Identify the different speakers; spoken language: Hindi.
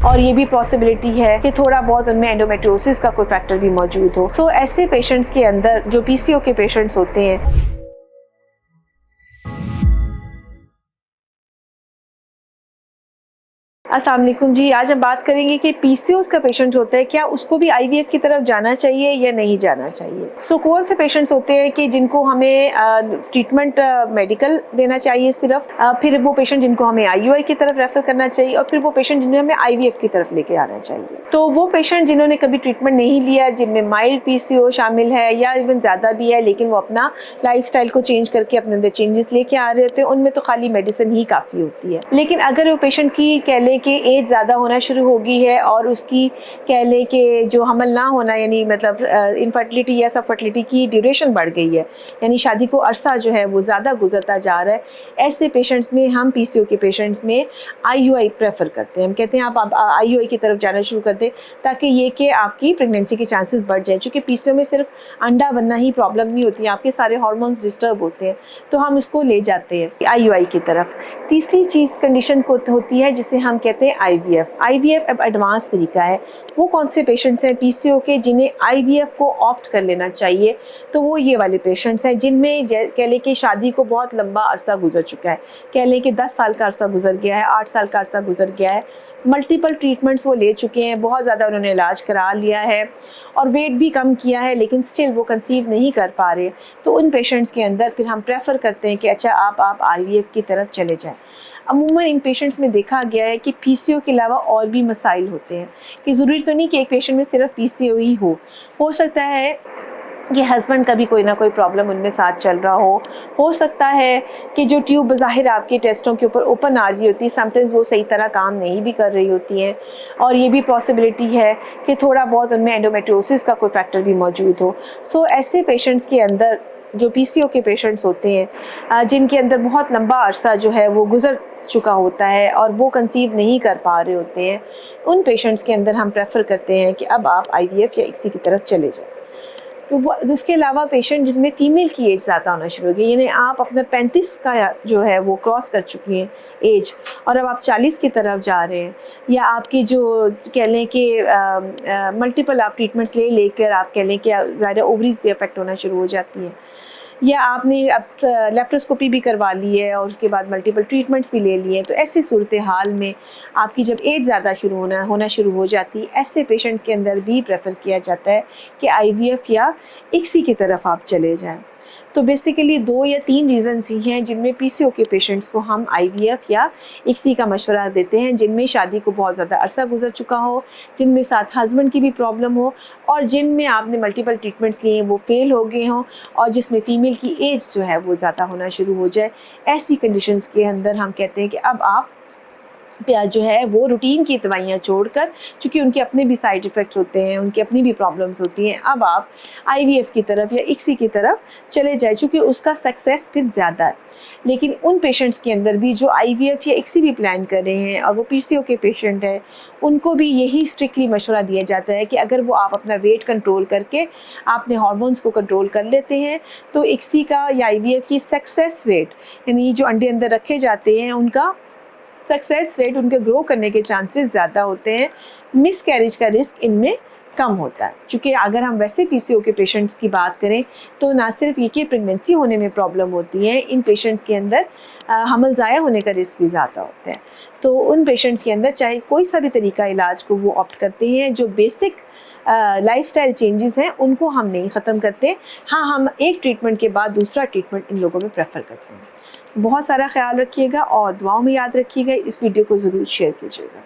Speaker 1: और ये भी पॉसिबिलिटी है कि थोड़ा बहुत उनमें एंडोमेट्रियोसिस का कोई फैक्टर भी मौजूद हो। सो ऐसे पेशेंट्स के अंदर जो पीसीओ के पेशेंट्स होते हैं, अस्सलाम वालेकुम जी। आज हम बात करेंगे कि पीसीओएस का पेशेंट होता है, क्या उसको भी आईवीएफ की तरफ जाना चाहिए या नहीं जाना चाहिए। सो कौन से पेशेंट्स होते हैं कि जिनको हमें ट्रीटमेंट मेडिकल देना चाहिए सिर्फ, फिर वो पेशेंट जिनको हमें आईयूआई की तरफ रेफर करना चाहिए, और फिर वो पेशेंट जिन्हें हमें आईवीएफ की तरफ लेके आना चाहिए। तो वो पेशेंट जिन्होंने कभी ट्रीटमेंट नहीं लिया, जिनमें माइल्ड पीसीओ शामिल है या इवन ज़्यादा भी है, लेकिन वो अपना लाइफस्टाइल को चेंज करके अपने अंदर चेंजेस लेके आ रहे होते हैं, उनमें तो खाली मेडिसिन ही काफ़ी होती है। लेकिन अगर वो पेशेंट की कह लें कि एज ज़्यादा होना शुरू हो गई है और उसकी कह लें कि जो हमल ना होना, यानी मतलब इनफर्टिलिटी या सब फर्टिलिटी की ड्यूरेशन बढ़ गई है, यानी शादी को अरसा जो है वो ज़्यादा गुजरता जा रहा है, ऐसे पेशेंट्स में हम पीसीओ के पेशेंट्स में आईयूआई प्रेफर करते हैं। हम कहते हैं आप आईयूआई की तरफ जाना शुरू कर दें, ताकि ये कि आपकी प्रेगनेंसी के चांसेस बढ़ जाएँ। चूँकि पीसीओ में सिर्फ अंडा बनना ही प्रॉब्लम नहीं होती है, आपके सारे हार्मोन्स डिस्टर्ब होते हैं, तो हम उसको ले जाते हैं आईयूआई की तरफ। तीसरी चीज़ कंडीशन को होती है जिसे हम कहते हैं आईवीएफ। आईवीएफ अब एडवांस तरीका है। वो कौन से पेशेंट्स हैं पीसीओ के जिन्हें आईवीएफ को ऑप्ट कर लेना चाहिए, तो वो ये वाले पेशेंट्स हैं जिनमें कह लें कि शादी को बहुत लंबा अरसा गुजर चुका है, कह लें कि 10 साल का अरसा गुजर गया है, 8 साल का अरसा गुजर गया है, मल्टीपल ट्रीटमेंट्स वो ले चुके हैं, बहुत ज़्यादा उन्होंने इलाज करा लिया है और वेट भी कम किया है, लेकिन स्टिल वो कंसीव नहीं कर पा रहे। तो उन पेशेंट्स के अंदर फिर हम प्रेफर करते हैं कि अच्छा आप आईवीएफ की तरफ चले जाएं। अमूमन इन पेशेंट्स में देखा गया है कि पीसीओ के अलावा और भी मसाइल होते हैं, कि ज़रूरी तो नहीं कि एक पेशेंट में सिर्फ पीसीओ ही हो सकता है कि हस्बैंड का भी कोई ना कोई प्रॉब्लम उनमें साथ चल रहा हो सकता है कि जो ट्यूब ज़ाहिर आपके टेस्टों के ऊपर ओपन आ रही होती है, समटाइम्स वो सही तरह काम नहीं भी कर रही होती हैं, और ये भी पॉसिबिलिटी है कि थोड़ा बहुत उनमें एंडोमेट्रियोसिस का कोई फैक्टर भी मौजूद हो। सो ऐसे पेशेंट्स के अंदर जो पीसीओ के पेशेंट्स होते हैं, जिनके अंदर बहुत लंबा अरसा जो है वो गुजर चुका होता है और वो कंसीव नहीं कर पा रहे होते हैं, उन पेशेंट्स के अंदर हम प्रेफर करते हैं कि अब आप आईवीएफ या इक्सी की तरफ चले जाएं। तो वो उसके अलावा पेशेंट जिनमें फ़ीमेल की एज ज़्यादा होना शुरू हो गई, यानी आप अपना 35 का जो है वो क्रॉस कर चुकी हैं एज, और अब आप 40 की तरफ जा रहे हैं, या आपकी जो कह लें कि मल्टीपल आप ट्रीटमेंट्स लेकर आप कह लें कि ज़्यादा ओवरीज भी अफेक्ट होना शुरू हो जाती हैं, या आपने अब लेप्रोस्कोपी भी करवा ली है और उसके बाद मल्टीपल ट्रीटमेंट्स भी ले लिए हैं, तो ऐसी सूरत हाल में आपकी जब एज ज़्यादा होना शुरू हो जाती है, ऐसे पेशेंट्स के अंदर भी प्रेफर किया जाता है कि आईवीएफ या इक्सी की तरफ आप चले जाएं। तो बेसिकली 2 या 3 रीज़न्स ही हैं जिनमें पीसीओ के पेशेंट्स को हम आईवीएफ या इक्सी का मशवरा देते हैं, जिनमें शादी को बहुत ज़्यादा अरसा गुजर चुका हो, जिनमें साथ हस्बैंड की भी प्रॉब्लम हो, और जिनमें आपने मल्टीपल ट्रीटमेंट्स लिए वो फेल हो गए हों, और जिसमें फ़ीमेल की एज जो है वो ज़्यादा होना शुरू हो जाए। ऐसी कंडीशंस के अंदर हम कहते हैं कि अब आप जो है वो रूटीन की दवाइयाँ छोड़कर, चूँकि उनके अपने भी साइड इफ़ेक्ट्स होते हैं, उनकी अपनी भी प्रॉब्लम्स होती हैं, अब आप आईवीएफ की तरफ या इक्सी की तरफ चले जाए, चूँकि उसका सक्सेस फिर ज़्यादा है। लेकिन उन पेशेंट्स के अंदर भी जो आईवीएफ या इक्सी भी प्लान कर रहे हैं और वो पीसीओ के पेशेंट हैं, उनको भी यही स्ट्रिक्टली मशवरा दिया जाता है कि अगर वो आप अपना वेट कंट्रोल करके अपने हार्मोन्स को कंट्रोल कर लेते हैं, तो इक्सी का या आईवीएफ की सक्सेस रेट, यानी जो अंडे अंदर रखे जाते हैं उनका सक्सेस रेट, उनके ग्रो करने के चांसेस ज़्यादा होते हैं, मिस कैरेज का रिस्क इनमें कम होता है। चूँकि अगर हम वैसे पीसीओ के पेशेंट्स की बात करें तो ना सिर्फ ये कि प्रेगनेंसी होने में प्रॉब्लम होती है, इन पेशेंट्स के अंदर हमल ज़ाया होने का रिस्क भी ज़्यादा होता है। तो उन पेशेंट्स के अंदर चाहे कोई सा भी तरीका इलाज को वो ऑप्ट करते हैं, जो बेसिक लाइफस्टाइल चेंजेस हैं उनको हम नहीं ख़त्म करते। हाँ, हम एक ट्रीटमेंट के बाद दूसरा ट्रीटमेंट इन लोगों में प्रेफर करते हैं। बहुत सारा ख्याल रखिएगा और दुआओं में याद रखिएगा। इस वीडियो को ज़रूर शेयर कीजिएगा।